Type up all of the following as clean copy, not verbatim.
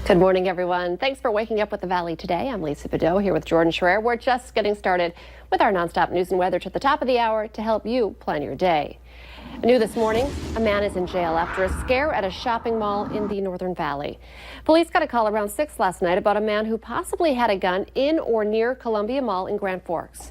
Good morning, everyone. Thanks for waking up with the Valley today. I'm Lisa Bedeau here with Jordan Schreier. We're just getting started with our nonstop news and weather to the top of the hour to help you plan your day. New this morning, a man is in jail after a scare at a shopping mall in the Northern Valley. Police got a call around 6 last night about a man who possibly had a gun in or near Columbia Mall in Grand Forks.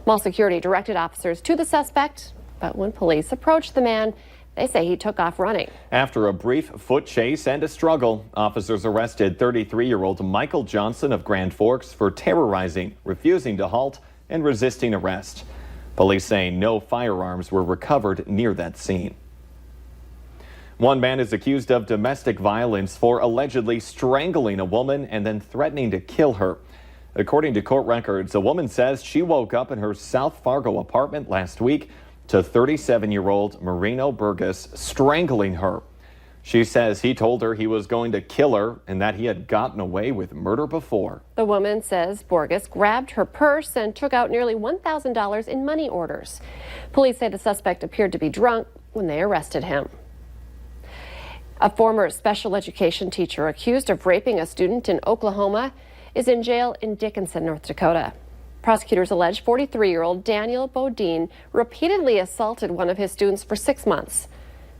Mall security directed officers to the suspect, but when police approached the man, they say he took off running. After a brief foot chase and a struggle, officers arrested 33-year-old Michael Johnson of Grand Forks for terrorizing, refusing to halt, and resisting arrest. Police say no firearms were recovered near that scene. One man is accused of domestic violence for allegedly strangling a woman and then threatening to kill her. According to court records, a woman says she woke up in her South Fargo apartment last week to 37-year-old Marino Burgess strangling her. She says he told her he was going to kill her and that he had gotten away with murder before. The woman says Burgess grabbed her purse and took out nearly $1,000 in money orders. Police say the suspect appeared to be drunk when they arrested him. A former special education teacher accused of raping a student in Oklahoma is in jail in Dickinson, North Dakota. Prosecutors allege 43-year-old Daniel Bodine repeatedly assaulted one of his students for 6 months.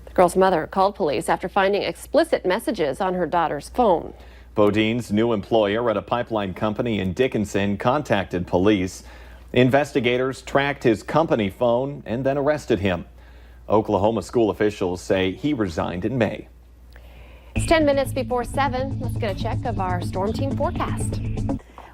The girl's mother called police after finding explicit messages on her daughter's phone. Bodine's new employer at a pipeline company in Dickinson contacted police. Investigators tracked his company phone and then arrested him. Oklahoma school officials say he resigned in May. It's 10 minutes before 7. Let's get a check of our storm team forecast.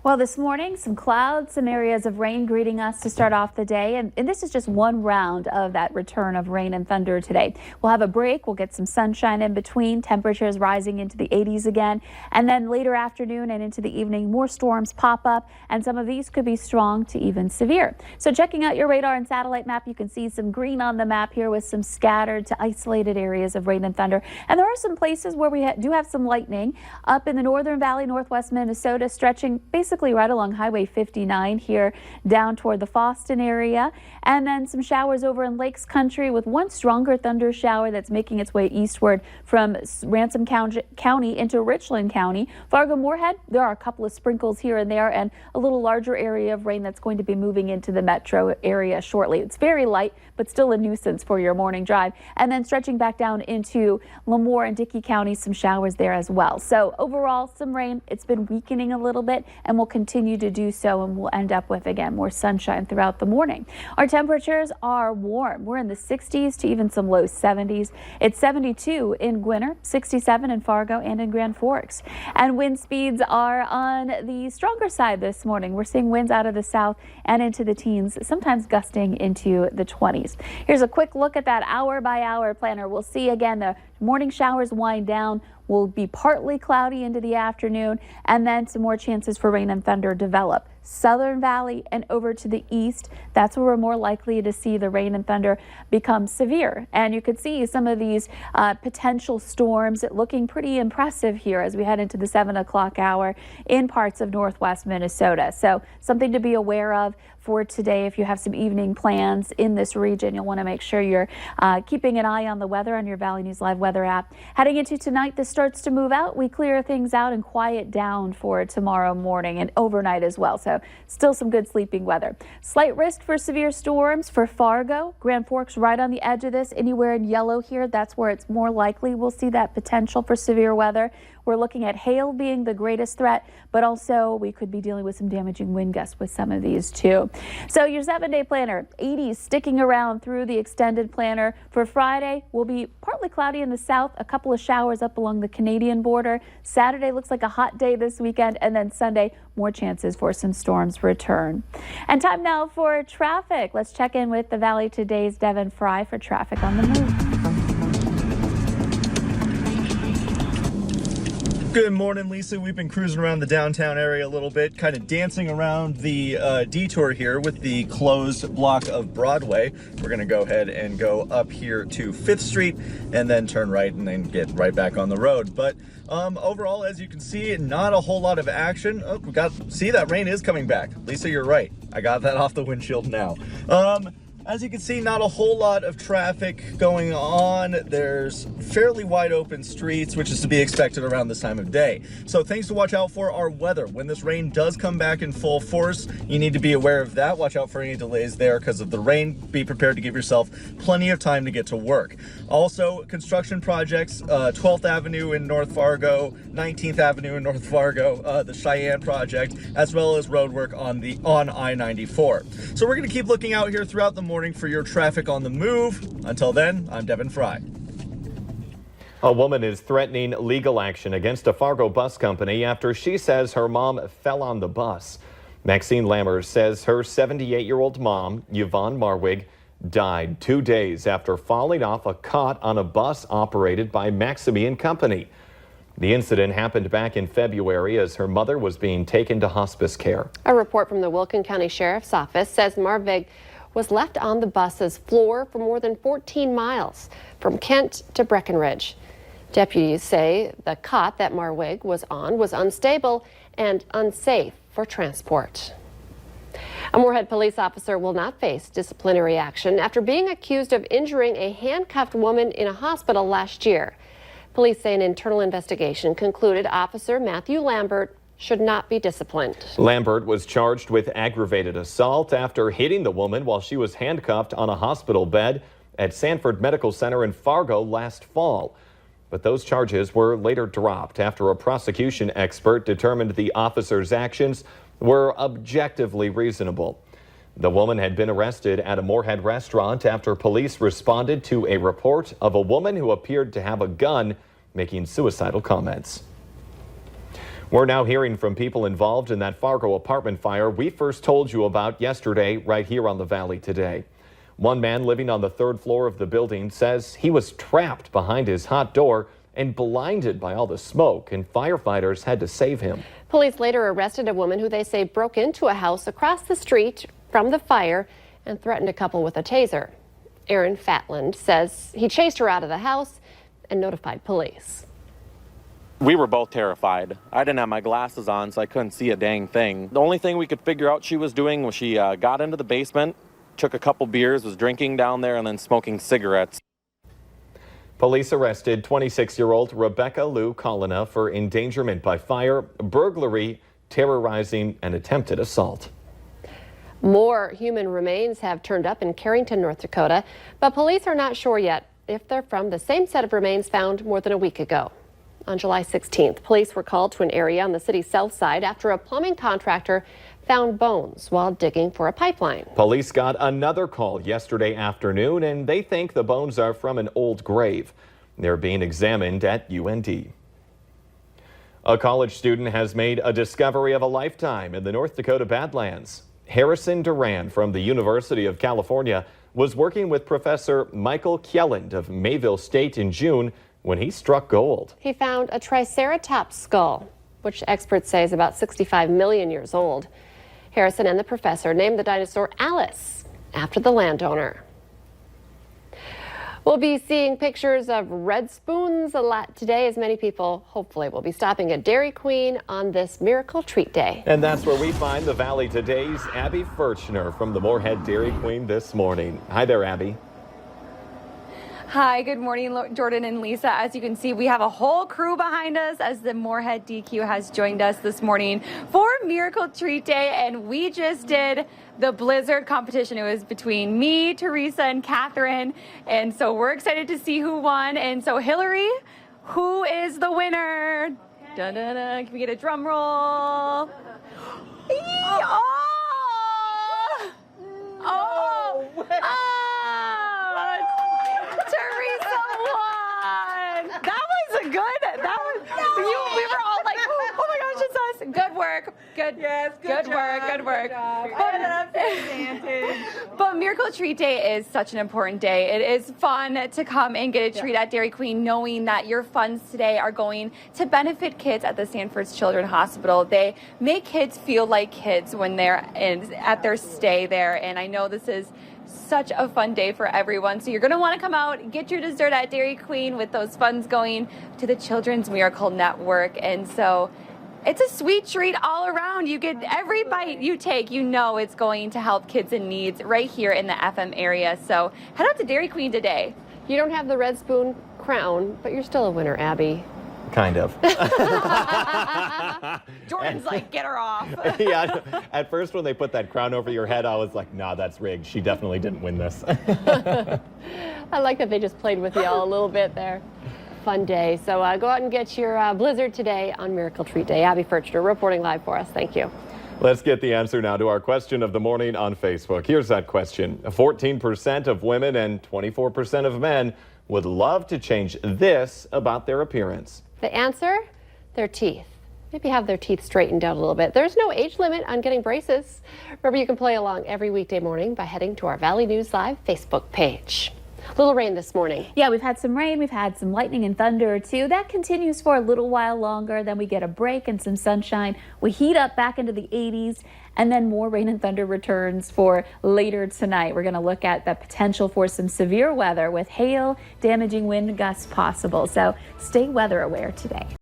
Well, this morning, some clouds, some areas of rain greeting us to start off the day. And this is just one round of that return of rain and thunder today. We'll have a break. We'll get some sunshine in between. Temperatures rising into the 80s again. And then later afternoon and into the evening, more storms pop up. And some of these could be strong to even severe. So checking out your radar and satellite map, you can see some green on the map here with some scattered to isolated areas of rain and thunder. And there are some places where we do have some lightning up in the Northern Valley, northwest Minnesota, stretching basically right along Highway 59 here down toward the Fosston area, and then some showers over in Lakes Country with one stronger thunder shower that's making its way eastward from Ransom County into Richland County. Fargo-Moorhead, there are a couple of sprinkles here and there and a little larger area of rain that's going to be moving into the metro area shortly. It's very light, but still a nuisance for your morning drive. And then stretching back down into Lemoore and Dickey County, some showers there as well. So overall, some rain. It's been weakening a little bit and will continue to do so, and we'll end up with, again, more sunshine throughout the morning. Our temperatures are warm. We're in the 60s to even some low 70s. It's 72 in Gwinner, 67 in Fargo and in Grand Forks. And wind speeds are on the stronger side this morning. We're seeing winds out of the south and into the teens, sometimes gusting into the 20s. Here's a quick look at that hour-by-hour planner. We'll see again the morning showers wind down. Will be partly cloudy into the afternoon, and then some more chances for rain and thunder develop. Southern Valley and over to the east, that's where we're more likely to see the rain and thunder become severe. And you could see some of these potential storms looking pretty impressive here as we head into the 7 o'clock hour in parts of northwest Minnesota. So something to be aware of for today. If you have some evening plans in this region, you'll want to make sure you're keeping an eye on the weather on your Valley News Live weather app. Heading into tonight, this starts to move out. We clear things out and quiet down for tomorrow morning and overnight as well. So still some good sleeping weather. Slight risk for severe storms for Fargo. Grand Forks right on the edge of this. Anywhere in yellow here, that's where it's more likely we'll see that potential for severe weather. We're looking at hail being the greatest threat, but also we could be dealing with some damaging wind gusts with some of these too. So your 7-day planner, 80s sticking around through the extended planner. For Friday, will be partly cloudy in the south, a couple of showers up along the Canadian border. Saturday looks like a hot day this weekend, and then Sunday, more chances for some storms return. And time now for traffic. Let's check in with the Valley Today's Devin Fry for traffic on the move. Good morning, Lisa. We've been cruising around the downtown area a little bit, kind of dancing around the detour here with the closed block of Broadway. We're going to go ahead and go up here to 5th Street and then turn right and then get right back on the road. But overall, as you can see, not a whole lot of action. Oh, see, that rain is coming back. Lisa, you're right. I got that off the windshield now. As you can see, not a whole lot of traffic going on. There's fairly wide open streets, which is to be expected around this time of day. So things to watch out for are weather. When this rain does come back in full force, you need to be aware of that. Watch out for any delays there because of the rain. Be prepared to give yourself plenty of time to get to work. Also, construction projects, 12th Avenue in North Fargo, 19th Avenue in North Fargo, the Cheyenne project, as well as road work on I-94. So we're going to keep looking out here throughout the morning for your traffic on the move. Until then, I'm Devin Fry. A woman is threatening legal action against a Fargo bus company after she says her mom fell on the bus. Maxine Lammers says her 78-year-old mom, Yvonne Marwig, died 2 days after falling off a cot on a bus operated by Maximian Company. The incident happened back in February as her mother was being taken to hospice care. A report from the Wilkin County Sheriff's Office says Marwig was left on the bus's floor for more than 14 miles from Kent to Breckenridge. Deputies say the cot that Marwig was on was unstable and unsafe for transport. A Moorhead police officer will not face disciplinary action after being accused of injuring a handcuffed woman in a hospital last year. Police say an internal investigation concluded Officer Matthew Lambert should not be disciplined. Lambert was charged with aggravated assault after hitting the woman while she was handcuffed on a hospital bed at Sanford Medical Center in Fargo last fall. But those charges were later dropped after a prosecution expert determined the officer's actions were objectively reasonable. The woman had been arrested at a Moorhead restaurant after police responded to a report of a woman who appeared to have a gun making suicidal comments. We're now hearing from people involved in that Fargo apartment fire we first told you about yesterday right here on the Valley Today. One man living on the third floor of the building says he was trapped behind his hot door and blinded by all the smoke, and firefighters had to save him. Police later arrested a woman who they say broke into a house across the street from the fire and threatened a couple with a taser. Aaron Fatland says he chased her out of the house and notified police. We were both terrified. I didn't have my glasses on, so I couldn't see a dang thing. The only thing we could figure out she was doing was she got into the basement, took a couple beers, was drinking down there, and then smoking cigarettes. Police arrested 26-year-old Rebecca Lou Collina for endangerment by fire, burglary, terrorizing, and attempted assault. More human remains have turned up in Carrington, North Dakota, but police are not sure yet if they're from the same set of remains found more than a week ago. On July 16th, police were called to an area on the city's south side after a plumbing contractor found bones while digging for a pipeline. Police got another call yesterday afternoon, and they think the bones are from an old grave. They're being examined at UND. A college student has made a discovery of a lifetime in the North Dakota Badlands. Harrison Duran from the University of California was working with Professor Michael Kjelland of Mayville State in June when he struck gold. He found a Triceratops skull, which experts say is about 65 million years old. Harrison and the professor named the dinosaur Alice after the landowner. We'll be seeing pictures of red spoons a lot today, as many people hopefully will be stopping at Dairy Queen on this Miracle Treat Day. And that's where we find the Valley Today's Abby Furchner from the Moorhead Dairy Queen this morning. Hi there, Abby. Hi, good morning, Jordan and Lisa. As you can see, we have a whole crew behind us as the Moorhead DQ has joined us this morning for Miracle Treat Day, and we just did the Blizzard competition. It was between me, Teresa, and Catherine, and so we're excited to see who won. And so, Hillary, who is the winner? Dun, dun, dun. Can we get a drum roll? Teresa won! That was a good, we were all like, oh my gosh, it's us. Good work. Good work. But Miracle Treat Day is such an important day. It is fun to come and get a treat at Dairy Queen, knowing that your funds today are going to benefit kids at the Sanford Children's Hospital. They make kids feel like kids when they're at their stay there, and I know this is such a fun day for everyone. So you're going to want to come out, get your dessert at Dairy Queen with those funds going to the Children's Miracle Network. And so It's a sweet treat all around. You get every bite you take, you know it's going to help kids in need right here in the FM area. So head out to Dairy Queen today. You don't have the red spoon crown, but you're still a winner, Abby. Kind of. Jordan's like, get her off. Yeah, at first when they put that crown over your head, I was like, nah, that's rigged. She definitely didn't win this. I like that they just played with you all a little bit there. Fun day. So go out and get your blizzard today on Miracle Treat Day. Abby Furchter reporting live for us. Thank you. Let's get the answer now to our question of the morning on Facebook. Here's that question. 14% of women and 24% of men would love to change this about their appearance. The answer? Their teeth. Maybe have their teeth straightened out a little bit. There's no age limit on getting braces. Remember, you can play along every weekday morning by heading to our Valley News Live Facebook page. Little rain this morning. Yeah, we've had some rain, we've had some lightning and thunder too. That continues for a little while longer, then we get a break and some sunshine. We heat up back into the 80s, and then more rain and thunder returns for later tonight. We're going to look at the potential for some severe weather with hail, damaging wind gusts possible. So stay weather aware today.